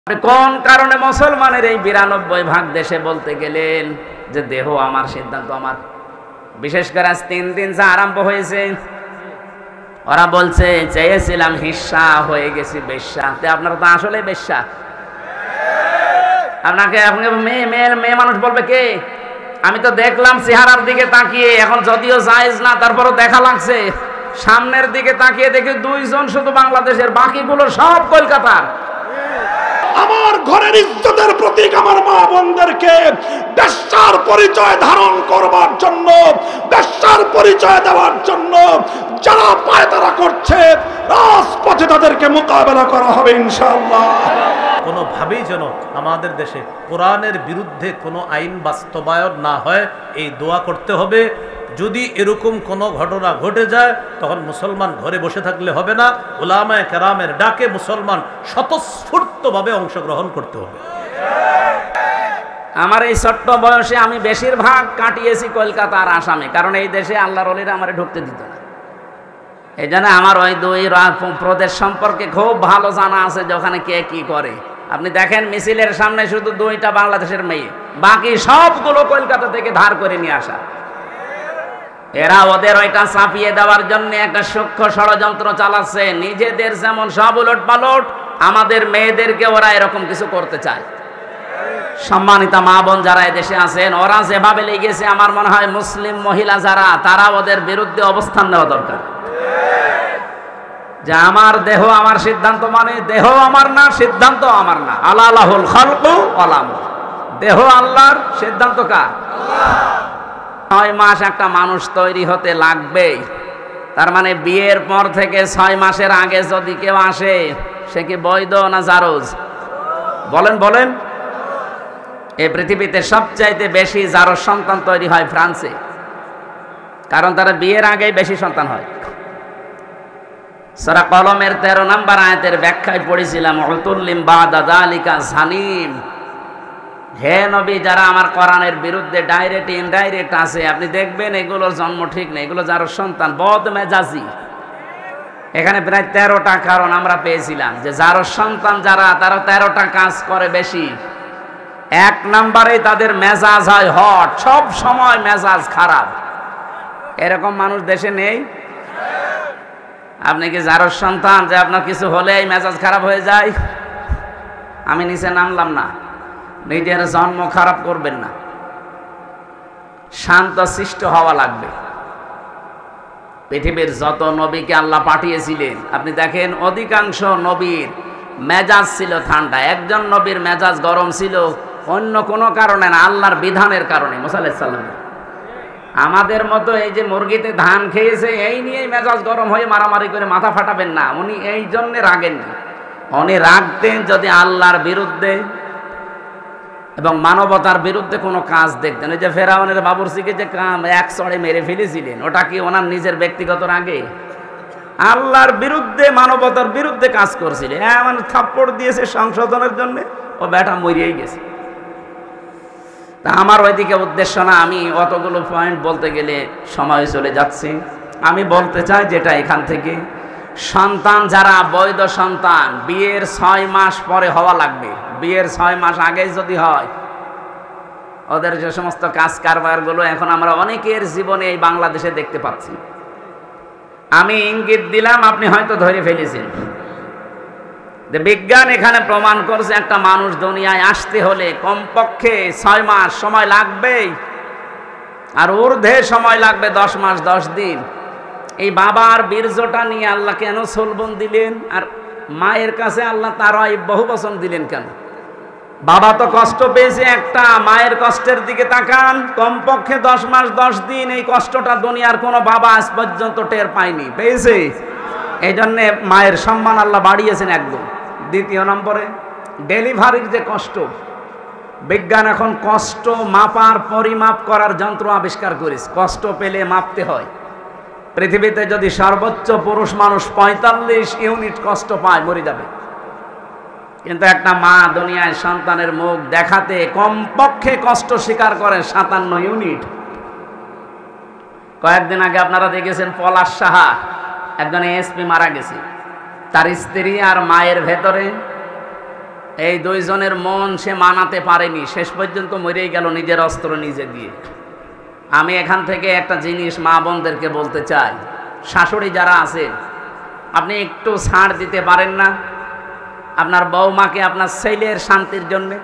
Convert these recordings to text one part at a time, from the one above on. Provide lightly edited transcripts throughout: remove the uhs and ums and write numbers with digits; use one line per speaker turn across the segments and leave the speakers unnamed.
কোন কারণে মুসলমানের এই 92% দেশে বলতে গেলেন যে দেহ আমার, সিদ্ধান্ত আমার? বিশেষ করে আজ 3 দিন যা আরম্ভ হয়েছে, ওরা বলছে চেয়েছিলাম হিস্সা, হয়ে গেছি বেশ্যা। আপনারা তো আসলে বেশ্যা। আপনাকে মেয়ে মানুষ বলবে কে? আমি তো দেখলাম চেহারার দিকে তাকিয়ে, এখন যদিও জায়েজ না তারপরও দেখা লাগছে। সামনের দিকে তাকিয়ে দেখি 2 জন শুধু বাংলাদেশের, বাকিগুলো সব কলকাতার।
আমার ঘরের ইজ্জতের প্রতীক আমার মা বোনদেরকে বেশ্যার পরিচয় ধারণ করবার জন্য, বেশ্যার পরিচয় দেওয়ার জন্য যারা পায়তারা করছে, রাজপথে তাদেরকে মোকাবেলা করা হবে ইনশাআল্লাহ।
কোনোভাবেই যেন আমাদের দেশে কোরআনের বিরুদ্ধে কোনো আইন বাস্তবায়ন না হয়, এই দোয়া করতে হবে। যদি এরকম কোনো ঘটনা ঘটে যায় তখন মুসলমান ঘরে বসে থাকলে হবে না, উলামায়ে কেরামের ডাকে মুসলমান স্বতঃস্ফূর্তভাবে অংশগ্রহণ করতে হবে।
আমার এই ছোট্ট বয়সে আমি বেশিরভাগ কাটিয়েছি কলকাতা আর আসামে, কারণ এই দেশে আল্লাহর ওলিরা আমারে ঢুকতে দিত না। এই জন্য আমার ওই 2 প্রদেশ সম্পর্কে খুব ভালো জানা আছে যে ওখানে কে কি করে। আপনি দেখেন মিছিলের সামনে শুধু 2টা বাংলাদেশের মেয়ে, বাকি সবগুলো কলকাতা থেকে ধার করে নিয়ে আসা। এরা ওদের ওইটা চাপিয়ে দেওয়ার জন্য একটা সূক্ষ্ম ষড়যন্ত্র চালাচ্ছে। নিজেদের যেমন সব উলট পালট, আমাদের মেয়েদেরকে ওরা এরকম কিছু করতে চায়। সম্মানিতা মা বোন যারা এদেশে আছেন, ওরা যেভাবে লেগেছে, আমার মনে হয় মুসলিম মহিলা যারা, তারা ওদের বিরুদ্ধে অবস্থান নেওয়া দরকার। যে আমার দেহ আমার সিদ্ধান্ত, মানে দেহ আমার না, সিদ্ধান্ত আমার না। আলাহুল খালকু ওয়াল আমর, দেহ আল্লাহর, সিদ্ধান্ত কার? 6 মাস একটা মানুষ তৈরি হতে লাগবেই। তার মানে বিয়ের পর থেকে 6 মাসের আগে যদি কেউ আসে, সে কি বৈধ না জারজ? বলেন। এই পৃথিবীতে সবচাইতে বেশি জারজ সন্তান তৈরি হয় ফ্রান্সে, কারণ তারা বিয়ের আগেই বেশি সন্তান হয়। সূরা কলমের 13 নম্বর আয়াতের ব্যাখ্যায় পড়েছিলাম, উতুল্লিম বাদা যালিকা জানিম। হে নবী, যারা আমার কোরআনের বিরুদ্ধে ডাইরেক্ট ইনডাইরেক্ট আছে, আপনি দেখবেন এগুলোর জন্ম ঠিক নেই, এগুলো যার সন্তান বদ মেজাজি। এখানে প্রায় 13টা কারণ আমরা পেয়েছিলাম যে যার সন্তান যারা, তারা 13টা কাজ করে বেশি। 1 নম্বরে তাদের মেজাজ হয় হট, সব সময় মেজাজ খারাপ। এরকম মানুষ দেশে নেই? আপনি কি যার সন্তান যে আপনার কিছু হলেই মেজাজ খারাপ হয়ে যায়? আমি নিচে নামলাম না, নিজের জন্ম খারাপ করবেন না, শান্ত শিষ্ট হওয়া লাগবে। পৃথিবীর যত নবীকে আল্লাহ পাঠিয়েছিলেন, আপনি দেখেন অধিকাংশ নবীর মেজাজ ছিল ঠান্ডা। একজন নবীর মেজাজ গরম ছিল অন্য কোনো কারণে না, আল্লাহর বিধানের কারণে। মুসা আলাইহিস সালাম আমাদের মতো এই যে মুরগিতে ধান খেয়েছে এই নিয়েই মেজাজ গরম হয়ে মারামারি করে মাথা ফাটাবেন না। উনি এই জন্যে রাগেন না, উনি রাগতেন যদি আল্লাহর বিরুদ্ধে এবং মানবতার বিরুদ্ধে কোনো কাজ দেখতেন। ওই যে ফেরাউনের বাবুরচিকে যে এক চড়ে মেরে ফেলেছিলেন, ওটা কি ওনার নিজের ব্যক্তিগত রাগে? আল্লাহর বিরুদ্ধে, মানবতার বিরুদ্ধে কাজ করছিলেন। এমন থাপ্পড় দিয়েছে সংশোধনের জন্য, ও বেটা মরিয়েই গেছে। তা আমার ওইদিকে উদ্দেশ্য না, আমি অতগুলো পয়েন্ট বলতে গেলে সময় চলে যাচ্ছে। আমি বলতে চাই যেটা এখান থেকে, সন্তান যারা বৈধ সন্তান, বিয়ের 6 মাস পরে হওয়া লাগবে। বিয়ের 6 মাস আগে যদি হয়, ওদের যে সমস্ত কাজ কারবারগুলো এখন আমরা অনেকের জীবনে এই বাংলাদেশে দেখতে পাচ্ছি। আমি ইঙ্গিত দিলাম, আপনি হয়তো ধরে ফেলেছেন যে বিজ্ঞান এখানে প্রমাণ করছে একটা মানুষ দুনিয়ায় আসতে হলে কমপক্ষে 6 মাস সময় লাগবেই, আর ঊর্ধ্বে সময় লাগবে 10 মাস 10 দিন। এই বাবার বীর্যটা নিয়ে আল্লাহ কেন সলবন দিলেন, আর মায়ের কাছে আল্লাহ তার বহু বচন দিলেন কেন? বাবা তো কষ্ট পেয়েছে একটা, মায়ের কষ্টের দিকে তাকান। কমপক্ষে 10 মাস 10 দিন এই কষ্টটা দুনিয়ার কোনো বাবা আজ পর্যন্ত টের পায়নি, পেয়েছে? এই জন্যে মায়ের সম্মান আল্লাহ বাড়িয়েছেন একদম। 2 নম্বরে ডেলিভারির যে কষ্ট, বিজ্ঞান এখন কষ্ট মাপার, পরিমাপ করার যন্ত্র আবিষ্কার করেছে। কষ্ট পেলে মাপতে হয়। পৃথিবীতে যদি সর্বোচ্চ পুরুষ মানুষ 45 ইউনিট কষ্ট পায়, মরে যাবে। কিন্তু একটা মা দুনিয়ায় সন্তানের মুখ দেখাতে কমপক্ষে কষ্ট স্বীকার করে 57 ইউনিট। কয়েকদিন আগে আপনারা দেখেছেন পলাশ সাহা, একজন এসপি মারা গেছে। তার স্ত্রী আর মায়ের ভেতরে এই দুইজনের মন সে মানাতে পারেনি, শেষ পর্যন্ত মরেই গেল নিজের অস্ত্র নিজে দিয়ে। আমি এখান থেকে একটা জিনিস মা বোনদেরকে বলতে চাই, শাশুড়ি যারা আছেন আপনি একটু ছাড় দিতে পারেন না আপনার বৌমাকে আপনার ছেলের শান্তির জন্যে?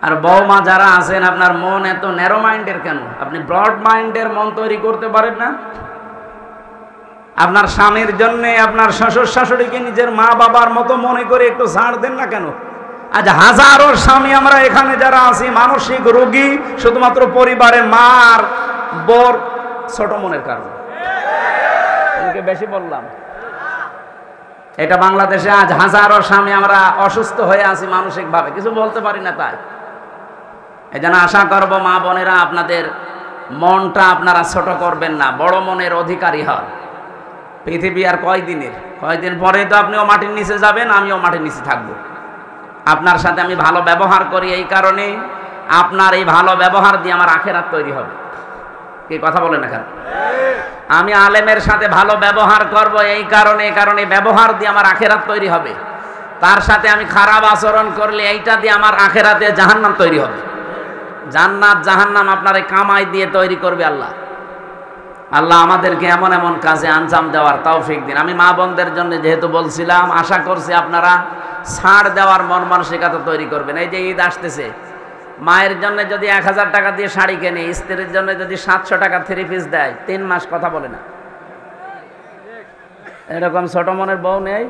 আর বৌমা যারা আছেন আপনার মন এত ন্যারো মাইন্ডের কেন? আপনি ব্রড মাইন্ডের মন তৈরি করতে পারেন না? আপনার স্বামীর জন্য আপনার শ্বশুর শাশুড়িকে নিজের মা বাবার মতো মনে করে একটু ছাড় দেন না কেন? আজ হাজারো স্বামী আমরা এখানে যারা আছি মানসিক রোগী শুধুমাত্র পরিবারে মার বর ছোট মনের কারণে। বেশি বললাম? এটা বাংলাদেশে আজ হাজারো স্বামী আমরা অসুস্থ হয়ে আছি মানসিক ভাবে, কিছু বলতে পারি না। তাই এজন্য আশা করব মা বোনেরা আপনাদের মনটা আপনারা ছোট করবেন না, বড় মনের অধিকারী হন। পৃথিবী আর কয়দিন পরে তো আপনিও মাটির নিচে যাবেন, আমিও মাটির নিচে থাকবো। আপনার সাথে আমি ভালো ব্যবহার করি এই কারণে আপনার এই ভালো ব্যবহার দিয়ে আমার আখেরাত তৈরি হবে। কি কথা বলেন না কেন? আমি আলেমের সাথে ভালো ব্যবহার করব এই কারণে ব্যবহার দিয়ে আমার আখেরাত তৈরি হবে। তার সাথে আমি খারাপ আচরণ করলে এইটা দিয়ে আমার আখেরাতে জাহান্নাম তৈরি হবে। জান্নাত জাহান্নাম আপনার এই কামাই দিয়ে তৈরি করবে আল্লাহ। আল্লাহ আমাদেরকে এমন এমন কাজে আঞ্জাম দেওয়ার তৌফিক দিন। আমি মা বোনদের জন্য যেহেতু বলছিলাম, আশা করছি আপনারা ছাড় দেওয়ার মন মানসিকতা তৈরি করবেন। এই যে ঈদ আসতেছে, মায়ের জন্য যদি 1000 টাকা দিয়ে শাড়ি কেনে, স্ত্রীর জন্য যদি 700 টাকা 3 পিস দেয়, 3 মাস কথা বলে না। এরকম ছোট মনের বউ নেই?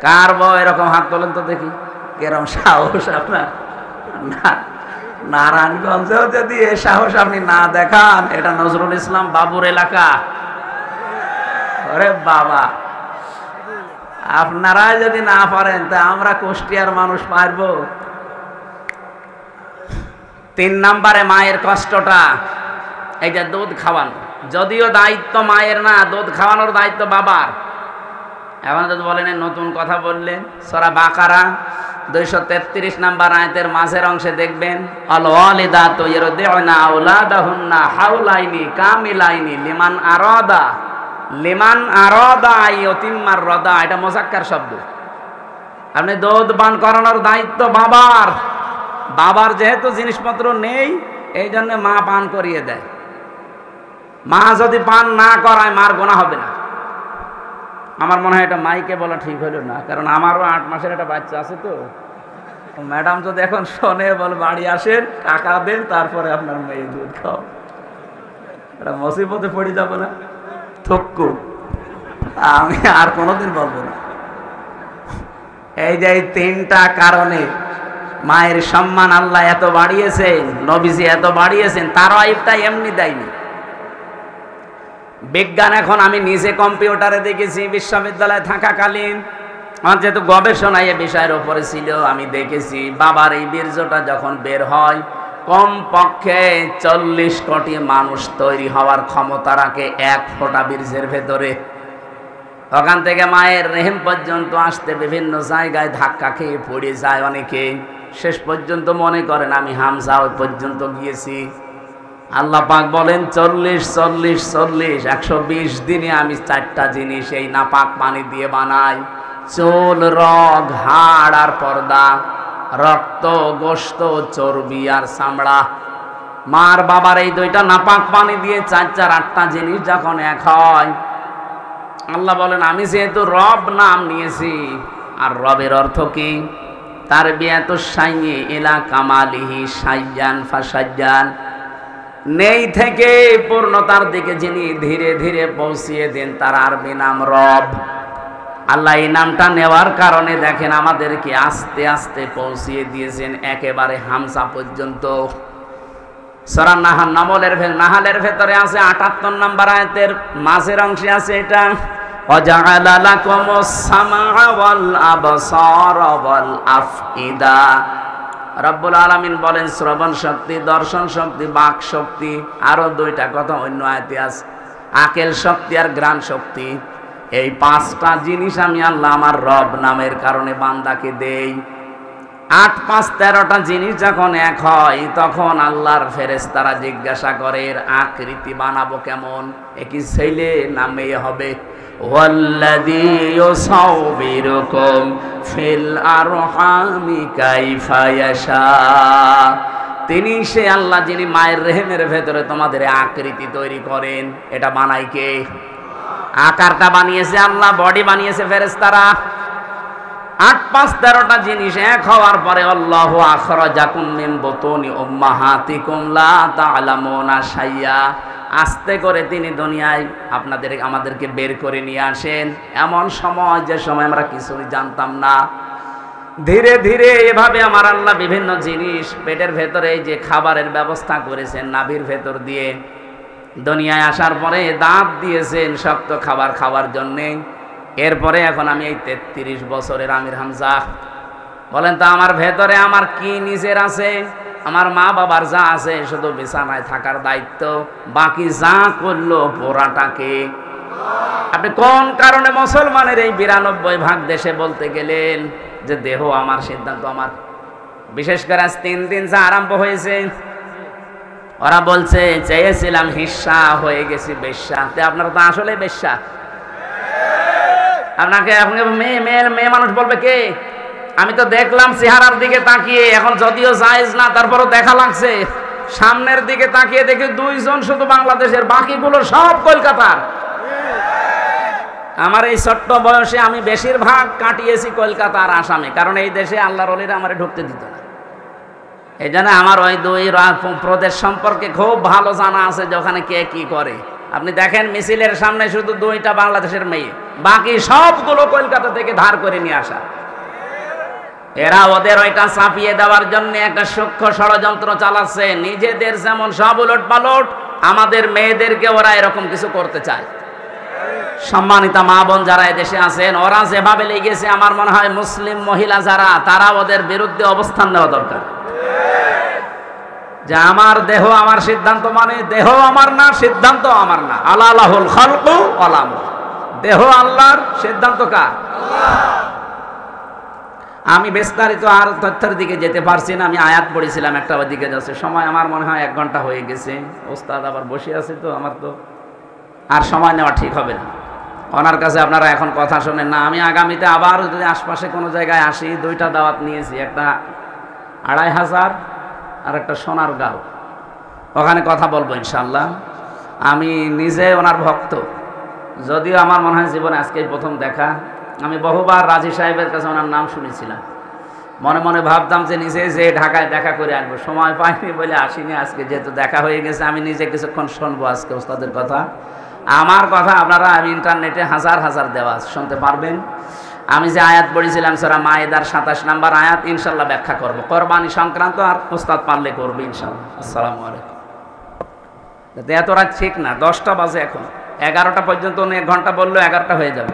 কার বউ এরকম? হাত তোলেন তো দেখি, কেরম সাহস আপনার। না, নারায়ণগঞ্জেও যদি এই সাহস আপনি না দেখান, এটা নজরুল ইসলাম বাবুর এলাকা। ওরে বাবা, আপনারা যদি না পারেন তা আমরা কুষ্টিয়ার মানুষ পারবো? 3 নম্বরে মায়ের কষ্টটা, এই যে দুধ খাওয়ানো, যদিও দায়িত্ব মায়ের না, দুধ খাওয়ানোর দায়িত্ব বাবার। এখন যদি বলেন নতুন কথা বললেন, সূরা বাকারা 233 নম্বর আয়াতের মাঝের অংশে দেখবেন, আল ওয়ালিদাতু ইরদিউনা আওলাদাহুন্না হাওলাইনি কামিলাইনি লিমান আরাদা আইয়ুতিম্মার রাদা। এটা মুযাক্কার শব্দ। আপনি দুধ পান করানোর দায়িত্ব বাবার। বাবার যেহেতু জিনিসপত্র নেই, এই জন্য মা পান করিয়ে দেয়। মা যদি পান না করায় মার গুনাহ হবে না। আমার মনে হয় এটা মাইকে বলা ঠিক হলো না, কারণ আমারও 8 মাসের একটা বাচ্চা আছে। তো ম্যাডাম যদি এখন শোনে, বলে বাড়ি আসেন, টাকা দেন, তারপরে আপনার মেয়ে দুধ খাও। এটা মুসিবতে পড়ে যাবো না? থক্কু, আমি আর কোনোদিন বলবো না। এই যে 3টা কারণে মায়ের সম্মান আল্লাহ এত বাড়িয়েছেন, নবীজি এত বাড়িয়েছেন, তার ওয়াইফটা এমনি দেয়নি। বিজ্ঞান এখন আমি নিজে কম্পিউটারে দেখেছি, বিশ্ববিদ্যালয়ে থাকাকালীন আমার যেহেতু গবেষণা এ বিষয়ের উপরে ছিল, আমি দেখেছি বাবার এই বীর্যটা যখন বের হয়, কমপক্ষে 40 কোটি মানুষ তৈরি হওয়ার ক্ষমতা রাখে 1 ফোঁটা বীর্যের ভেতরে। ওখান থেকে মায়ের রেহেম পর্যন্ত আসতে বিভিন্ন জায়গায় ধাক্কা খেয়ে পড়ে যায় অনেকে। শেষ পর্যন্ত মনে করেন আমি হামজা ওই পর্যন্ত গিয়েছি। আল্লাহ পাক বলেন 120 দিনে আমি 4টা জিনিস এই নাপাক পানি দিয়ে বানাই: চুল, রগ, হাড় আর পর্দা, রক্ত, গোশত, চর্বি আর চামড়া। মার বাবার এই 2টা নাপাক পানি দিয়ে 8টা জিনিস যখন এক হয়, আল্লাহ বলেন আমি যেহেতু রব নাম নিয়েছি। আর রবের অর্থ কি? তারবিয়াতুশ শাইয়্যি ইলা কামালিহি শাইয়ান ফাসাজ্জান। নেই থেকে পূর্ণতার দিকে যিনি ধীরে ধীরে পৌঁছিয়ে দেন, তার আরবি নাম রব। আল্লাহ এই নামটা নেওয়ার কারণে দেখেন আমাদেরকে আস্তে আস্তে পৌঁছিয়ে দিয়েছেন একেবারে হামসা পর্যন্ত। সূরা নাহালের ভেতরে আছে 78 নম্বর আয়াতের মাঝের অংশে আছে এটা, ওয়াজআলা লাকুমুস সামআ ওয়াল আবসারা ওয়াল আফইদা। রব্বুল আলামিন বলেন শ্রবণ শক্তি, দর্শন শক্তি, বাক শক্তি, আরো 2টা কথা অন্য আয়াতে আছে, আকেল শক্তি আর ঘ্রাণ শক্তি। এই 5টা জিনিস আমি আল্লাহ আমার রব নামের কারণে বান্দাকে দেই। 8 5 13টা জিনিস যখন এক হয় তখন আল্লাহর ফেরেশতারা জিজ্ঞাসা করে এর আকৃতি বানাবো কেমন, একই ছেলে না মেয়ে হবে। ওয়াল্লাযী ইউসাউবিরুকুম ফিল আরহামি কাইফা ইয়াশা, তিনি সে আল্লাহ যিনি মায়ের রেহেমের ভেতরে তোমাদের আকৃতি তৈরি করেন। এটা বানায় কে? আকারটা বানিয়েছে আল্লাহ, বডি বানিয়েছে ফেরেশতারা। 8 5 13টা জিনিস এক হওয়ার পরে আল্লাহু আখরাজাকুম মিন বুতুনি উম্মাহাতিকুম লা তা'লামুনা শাইয়া, আস্তে করে তিনি দুনিয়ায় আমাদেরকে বের করে নিয়ে আসেন এমন সময় যে সময় আমরা কিছুই জানতাম না। ধীরে ধীরে এভাবে আমার আল্লাহ বিভিন্ন জিনিস পেটের ভেতরে যে খাবারের ব্যবস্থা করেছেন নাভির ভেতর দিয়ে, দুনিয়ায় আসার পরে দাঁত দিয়েছেন শক্ত খাবার খাওয়ার জন্যে। এরপরে এখন আমি এই 33 বছরের আমির হামজা। বলেন তো আমার ভেতরে আমার কি নিজের আছে? আমার মা বাবার যা আছে শুধু বিছানায় থাকার দায়িত্ব, বাকি যা করলো পোড়াটাকে। আপনি কোন কারণে মুসলমানের এই 92% দেশে বলতে গেলেন যে দেহ আমার, সিদ্ধান্ত আমার? বিশেষ করে আজ 3 দিন যা আরম্ভ হয়েছে, ওরা বলছে চেয়েছিলাম হিস্সা, হয়ে গেছি বেশ্যা। আপনারা তো আসলে বেশ্যা। আপনাকে মেয়ে মানুষ বলবে কে? আমি তো দেখলাম চেহারার দিকে তাকিয়ে, এখন যদিও জায়েজ না তারপরও দেখা লাগছে। সামনের দিকে তাকিয়ে দেখি 2 জন শুধু বাংলাদেশের, বাকিগুলো সব কলকাতার। আমার এই ছোট্ট বয়সে আমি বেশিরভাগ কাটিয়েছি কলকাতার আসামে, কারণ এই দেশে আল্লাহর ওলিরা আমারে ঢুকতে দিত না। এই জন্য আমার ওই 2 প্রদেশ সম্পর্কে খুব ভালো জানা আছে যে ওখানে কে কি করে। আপনি দেখেন মিছিলের সামনে শুধু 2টা বাংলাদেশের মেয়ে, বাকি সবগুলো কলকাতা থেকে ধার করে নিয়ে আসা। এরা ওদের ওইটা চাপিয়ে দেওয়ার জন্য একটা সূক্ষ্ম ষড়যন্ত্র চালাচ্ছে। নিজেদের যেমন সব উলট পালট, আমাদের মেয়েদেরকে ওরা এরকম কিছু করতে চায়। সম্মানিতা মা বোন যারা এদেশে আছেন, ওরা যেভাবে লেগেছে, আমার মনে হয় মুসলিম মহিলা যারা, তারা ওদের বিরুদ্ধে অবস্থান নেওয়া দরকার। যে আমার দেহ আমার সিদ্ধান্ত, মানে দেহ আমার না, সিদ্ধান্ত আমার না। আলাহুল খালকু ওয়াল আমর, দেহ আল্লাহর, সিদ্ধান্ত কার? আমি বিস্তারিত আর তথ্যের দিকে যেতে পারছি না। আমি আয়াত পড়েছিলাম, একটা ওদিকে যাচ্ছে সময়, আমার মনে হয় 1 ঘন্টা হয়ে গেছে। ওস্তাদ আবার বসে আছে, তো আমার তো আর সময় নেওয়া ঠিক হবে না। ওনার কাছে আপনারা এখন কথা শোনেন না। আমি আগামীতে আবার যদি আশপাশে কোনো জায়গায় আসি, 2টা দাওয়াত নিয়েছি, একটা 2500 আর একটা সোনারগাঁও, ওখানে কথা বলবো ইনশাল্লাহ। আমি নিজে ওনার ভক্ত, যদিও আমার মনে হয় জীবনে আজকেই প্রথম দেখা। আমি বহুবার রাজি সাহেবের কাছে ওনার নাম শুনেছিলাম, মনে মনে ভাবতাম যে নিজে যে ঢাকায় দেখা করে আসবো, সময় পাইনি বলে আসিনি। আজকে যেহেতু দেখা হয়ে গেছে, আমি নিজে কিছুক্ষণ শুনবো আজকে ওস্তাদের কথা। আমার কথা আপনারা আমি ইন্টারনেটে হাজার হাজার দেওয়া শুনতে পারবেন। আমি যে আয়াত পড়েছিলাম সূরা মায়েদার 27 নম্বর আয়াত, ইনশাল্লাহ ব্যাখ্যা করব কোরবানি সংক্রান্ত, আর ওস্তাদ পারলে করবে ইনশাল্লাহ। আসসালামু আলাইকুম। এত রাত ঠিক না, 10টা বাজে এখন, 11টা পর্যন্ত 1 ঘন্টা বললো 11টা হয়ে যাবে।